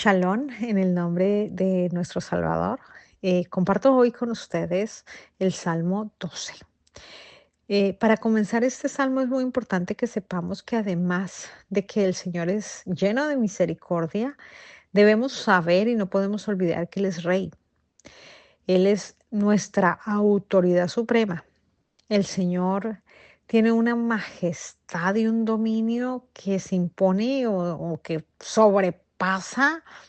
Shalom, en el nombre de nuestro Salvador. Comparto hoy con ustedes el Salmo 12. Para comenzar este salmo es muy importante que sepamos que además de que el Señor es lleno de misericordia, debemos saber y no podemos olvidar que Él es Rey. Él es nuestra autoridad suprema. El Señor tiene una majestad y un dominio que se impone o que sobrepasa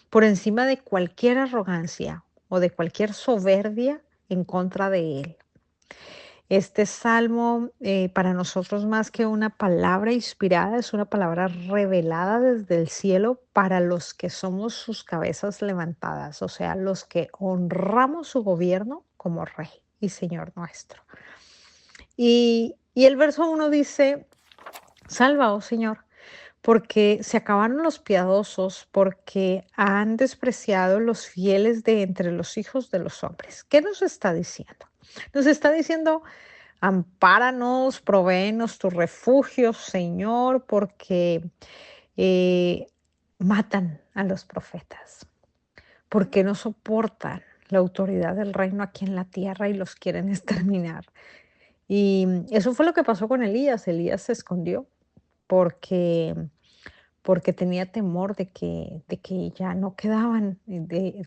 por encima de cualquier arrogancia o de cualquier soberbia en contra de Él. Este salmo para nosotros más que una palabra inspirada, es una palabra revelada desde el cielo para los que somos sus cabezas levantadas, o sea, los que honramos su gobierno como Rey y Señor nuestro. Y el verso 1 dice, salva, oh Señor, porque se acabaron los piadosos, porque han despreciado los fieles de entre los hijos de los hombres. ¿Qué nos está diciendo? Nos está diciendo, ampáranos, provéenos tu refugio, Señor, porque eh, matan a los profetas, porque no soportan la autoridad del reino aquí en la tierra y los quieren exterminar. Y eso fue lo que pasó con Elías. Elías se escondió porque, porque tenía temor de que ya no quedaban,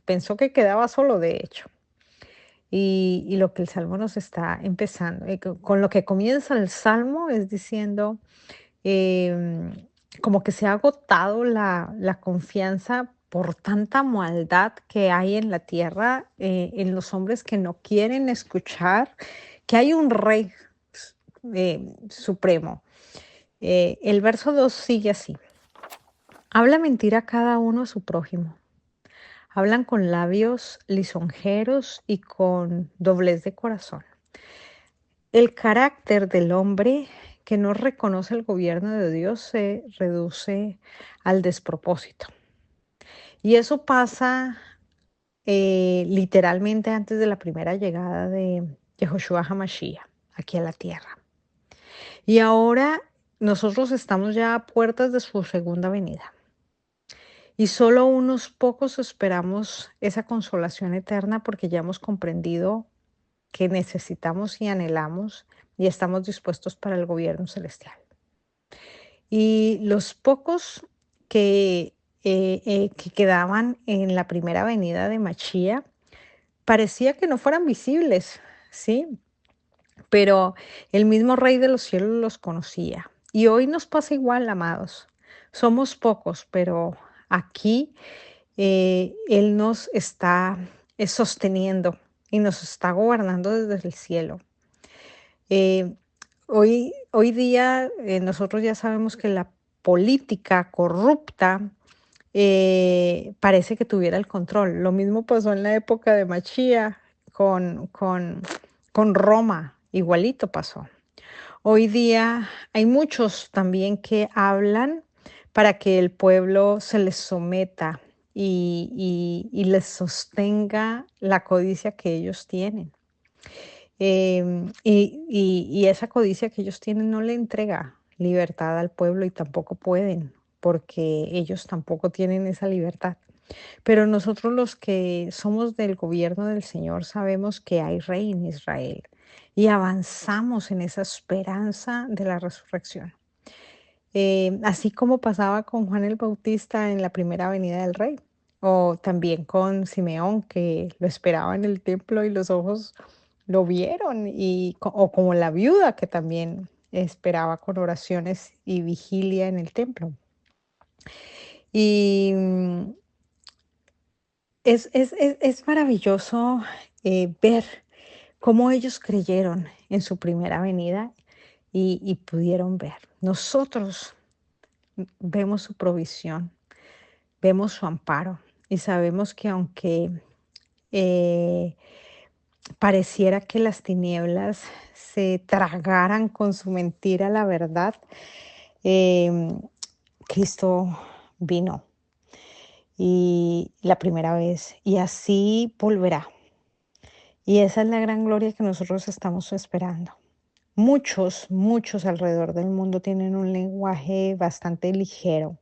pensó que quedaba solo, de hecho. Y lo que el Salmo nos está empezando, con lo que comienza el Salmo es diciendo, em, como que se ha agotado la confianza por tanta maldad que hay en la tierra, en los hombres que no quieren escuchar que hay un rey supremo. El verso 2 sigue así. Habla mentira cada uno a su prójimo. Hablan con labios lisonjeros y con doblez de corazón. El carácter del hombre que no reconoce el gobierno de Dios se reduce al despropósito. Y eso pasa literalmente antes de la primera llegada de Yehoshua HaMashiach aquí a la tierra. Y ahora nosotros estamos ya a puertas de su segunda venida. Y solo unos pocos esperamos esa consolación eterna porque ya hemos comprendido que necesitamos y anhelamos y estamos dispuestos para el gobierno celestial. Y los pocos que quedaban en la primera venida de Machía parecía que no fueran visibles, ¿sí? Pero el mismo Rey de los cielos los conocía. Y hoy nos pasa igual, amados. Somos pocos, pero aquí Él nos está sosteniendo y nos está gobernando desde el cielo. Eh, hoy día nosotros ya sabemos que la política corrupta parece que tuviera el control. Lo mismo pasó en la época de Machía con Roma, igualito pasó. Hoy día hay muchos también que hablan para que el pueblo se les someta y les sostenga la codicia que ellos tienen. Y esa codicia que ellos tienen no le entrega libertad al pueblo y tampoco pueden, porque ellos tampoco tienen esa libertad. Pero nosotros los que somos del gobierno del Señor sabemos que hay rey en Israel y avanzamos en esa esperanza de la resurrección. Así como pasaba con Juan el Bautista en la primera venida del rey, o también con Simeón, que lo esperaba en el templo y los ojos lo vieron, o como la viuda que también esperaba con oraciones y vigilia en el templo. Y es maravilloso ver cómo ellos creyeron en su primera venida y pudieron ver. Nosotros vemos su provisión, vemos su amparo y sabemos que aunque eh, pareciera que las tinieblas se tragaran con su mentira la verdad, em, Cristo vino y la primera vez y así volverá. Y esa es la gran gloria que nosotros estamos esperando. Muchos alrededor del mundo tienen un lenguaje bastante ligero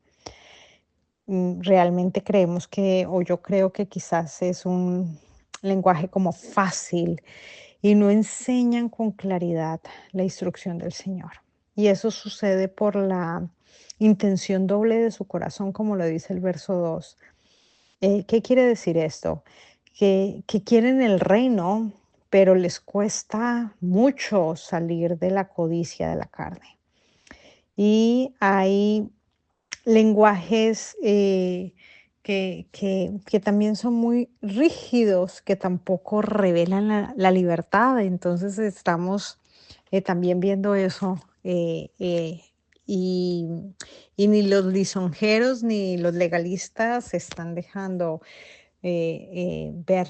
realmente creemos que, o yo creo que quizás es un lenguaje como fácil y no enseñan con claridad la instrucción del Señor. Y eso sucede por la intención doble de su corazón, como lo dice el verso 2. ¿Qué quiere decir esto? Que quieren el reino, pero les cuesta mucho salir de la codicia de la carne. Y hay lenguajes que también son muy rígidos, que tampoco revelan la libertad. Entonces estamos también viendo eso. Y, y ni los lisonjeros ni los legalistas están dejando ver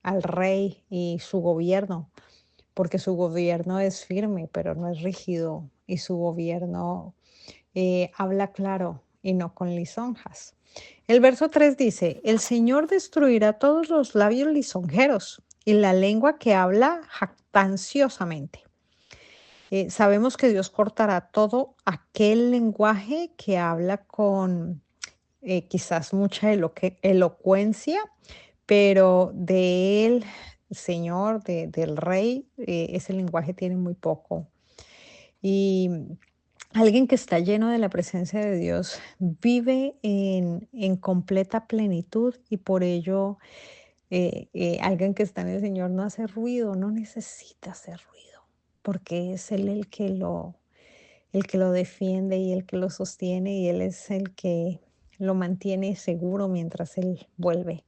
al rey y su gobierno, porque su gobierno es firme, pero no es rígido, y su gobierno habla claro y no con lisonjas. El verso 3 dice, el Señor destruirá todos los labios lisonjeros y la lengua que habla jactanciosamente. Sabemos que Dios cortará todo aquel lenguaje que habla con quizás mucha elocuencia, pero de él, Señor, del Rey, ese lenguaje tiene muy poco. Y alguien que está lleno de la presencia de Dios vive en completa plenitud y por ello alguien que está en el Señor no hace ruido, no necesita hacer ruido, porque es Él el que lo defiende y el que lo sostiene y Él es el que lo mantiene seguro mientras Él vuelve.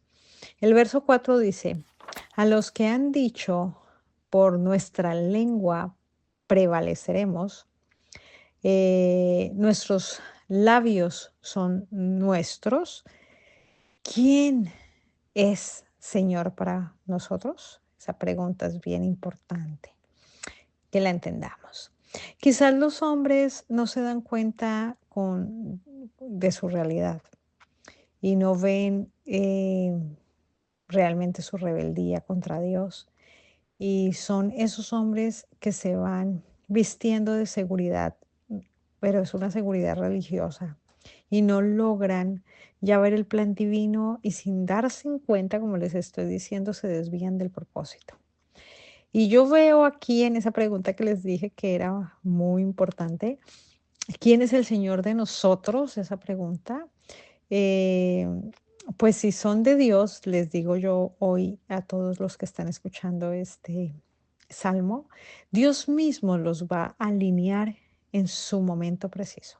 El verso 4 dice, a los que han dicho, por nuestra lengua prevaleceremos, nuestros labios son nuestros. ¿Quién es Señor para nosotros? Esa pregunta es bien importante que la entendamos. Quizás los hombres no se dan cuenta de su realidad y no ven realmente su rebeldía contra Dios. Y son esos hombres que se van vistiendo de seguridad, pero es una seguridad religiosa y no logran ya ver el plan divino y sin darse en cuenta, como les estoy diciendo, se desvían del propósito. Y yo veo aquí en esa pregunta que les dije que era muy importante, ¿quién es el Señor de nosotros? Esa pregunta. Eh, pues si son de Dios, les digo yo hoy a todos los que están escuchando este salmo, Dios mismo los va a alinear en su momento preciso.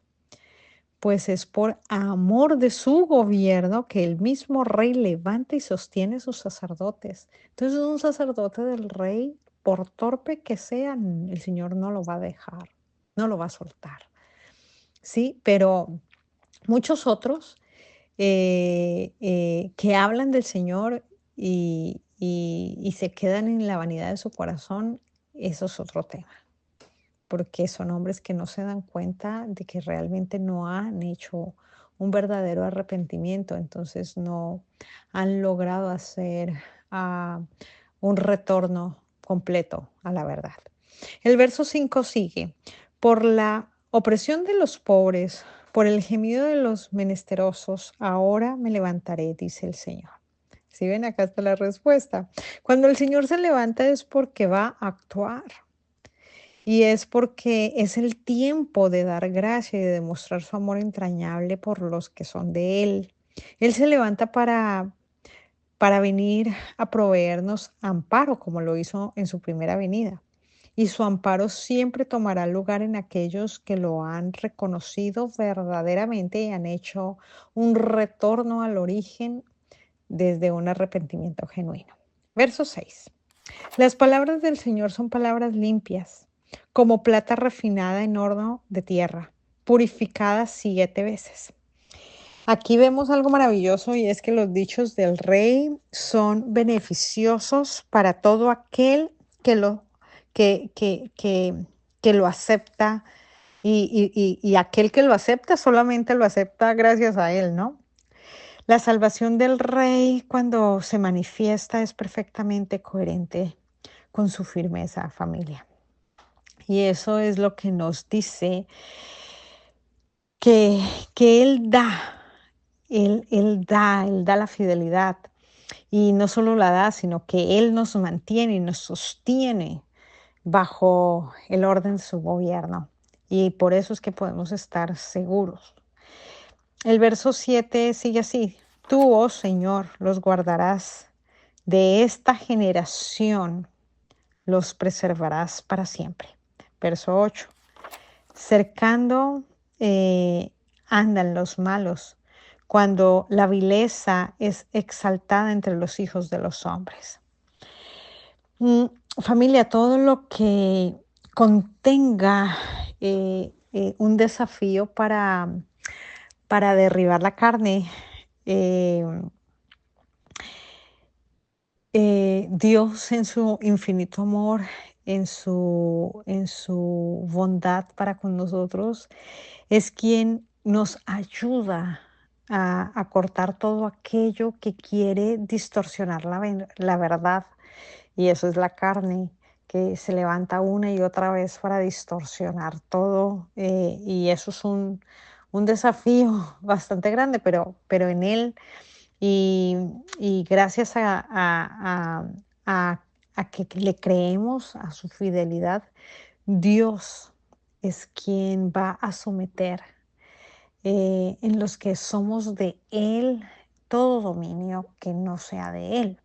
Pues es por amor de su gobierno que el mismo rey levanta y sostiene sus sacerdotes. Entonces un sacerdote del rey, por torpe que sea, el Señor no lo va a dejar, no lo va a soltar. Sí, pero muchos otros que hablan del Señor y se quedan en la vanidad de su corazón, eso es otro tema, porque son hombres que no se dan cuenta de que realmente no han hecho un verdadero arrepentimiento, entonces no han logrado hacer ah, un retorno completo a la verdad. El verso 5 sigue, por la opresión de los pobres, por el gemido de los menesterosos, ahora me levantaré, dice el Señor. Si ven, acá está la respuesta. Cuando el Señor se levanta es porque va a actuar. Y es porque es el tiempo de dar gracia y de demostrar su amor entrañable por los que son de Él. Él se levanta para venir a proveernos amparo, como lo hizo en su primera venida. Y su amparo siempre tomará lugar en aquellos que lo han reconocido verdaderamente y han hecho un retorno al origen desde un arrepentimiento genuino. Verso 6. Las palabras del Señor son palabras limpias, como plata refinada en horno de tierra, purificada 7 veces. Aquí vemos algo maravilloso y es que los dichos del rey son beneficiosos para todo aquel que que, que, que, que lo acepta y aquel que lo acepta solamente lo acepta gracias a él, ¿no? La salvación del rey cuando se manifiesta es perfectamente coherente con su firmeza, familia. Y eso es lo que nos dice que, que Él da Él da la fidelidad. Y no solo la da, sino que Él nos mantiene y nos sostiene bajo el orden de su gobierno. Y por eso es que podemos estar seguros. El verso 7 sigue así. Tú, oh Señor, los guardarás de esta generación, los preservarás para siempre. Verso 8. Cercando andan los malos, cuando la vileza es exaltada entre los hijos de los hombres. Mm, Familia, todo lo que contenga un desafío para derribar la carne, eh, Dios en su infinito amor, en su bondad para con nosotros, es quien nos ayuda a cortar todo aquello que quiere distorsionar la verdad. Y eso es la carne, que se levanta una y otra vez para distorsionar todo. Y eso es un desafío bastante grande, pero en él y, y gracias a- a que le creemos a su fidelidad, Dios es quien va a someter en los que somos de Él todo dominio que no sea de Él.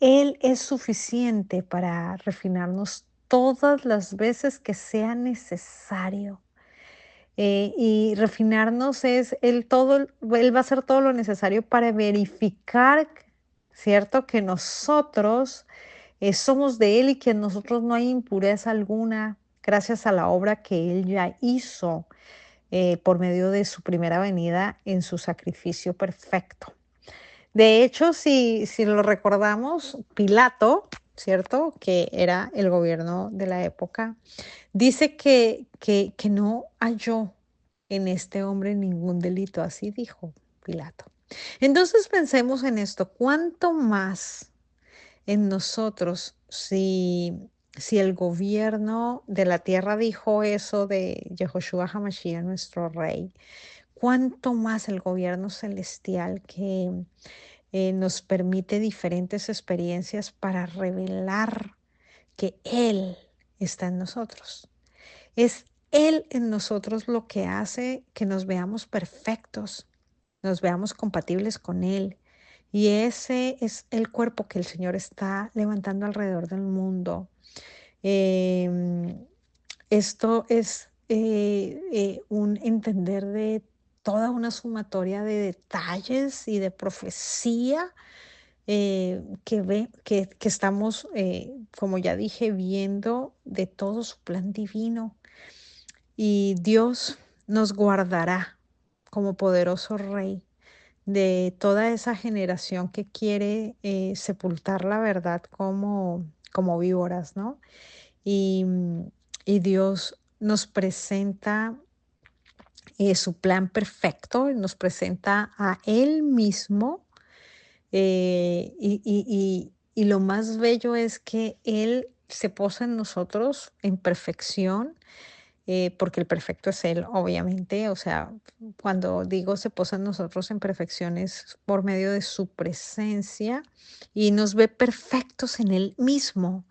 Él es suficiente para refinarnos todas las veces que sea necesario. Y refinarnos es él va a hacer todo lo necesario para verificar, ¿cierto? Que nosotros somos de Él y que en nosotros no hay impureza alguna, gracias a la obra que Él ya hizo por medio de su primera venida en su sacrificio perfecto. De hecho, si lo recordamos, Pilato, ¿cierto? Que era el gobierno de la época, dice que no halló en este hombre ningún delito, así dijo Pilato. Entonces pensemos en esto, ¿cuánto más en nosotros si el gobierno de la tierra dijo eso de Yehoshua HaMashiach, nuestro rey? ¿Cuánto más el gobierno celestial que nos permite diferentes experiencias para revelar que Él está en nosotros? Es Él en nosotros lo que hace que nos veamos perfectos, nos veamos compatibles con Él. Y ese es el cuerpo que el Señor está levantando alrededor del mundo. Em, Esto es un entender de toda una sumatoria de detalles y de profecía que estamos, como ya dije, viendo de todo su plan divino. Y Dios nos guardará como poderoso Rey de toda esa generación que quiere sepultar la verdad como víboras, ¿no? Y, y Dios nos presenta su plan perfecto, nos presenta a Él mismo y lo más bello es que Él se posa en nosotros en perfección, porque el perfecto es Él, obviamente. O sea, cuando digo se posa en nosotros en perfección es por medio de su presencia y nos ve perfectos en Él mismo.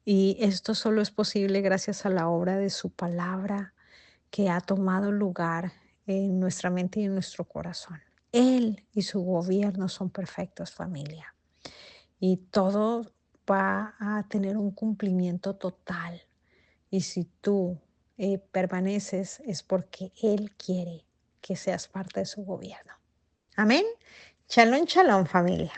Y esto solo es posible gracias a la obra de su palabra que ha tomado lugar en nuestra mente y en nuestro corazón. Él y su gobierno son perfectos, familia. Y todo va a tener un cumplimiento total. Y si tú permaneces es porque Él quiere que seas parte de su gobierno. Amén. Shalom, shalom, familia.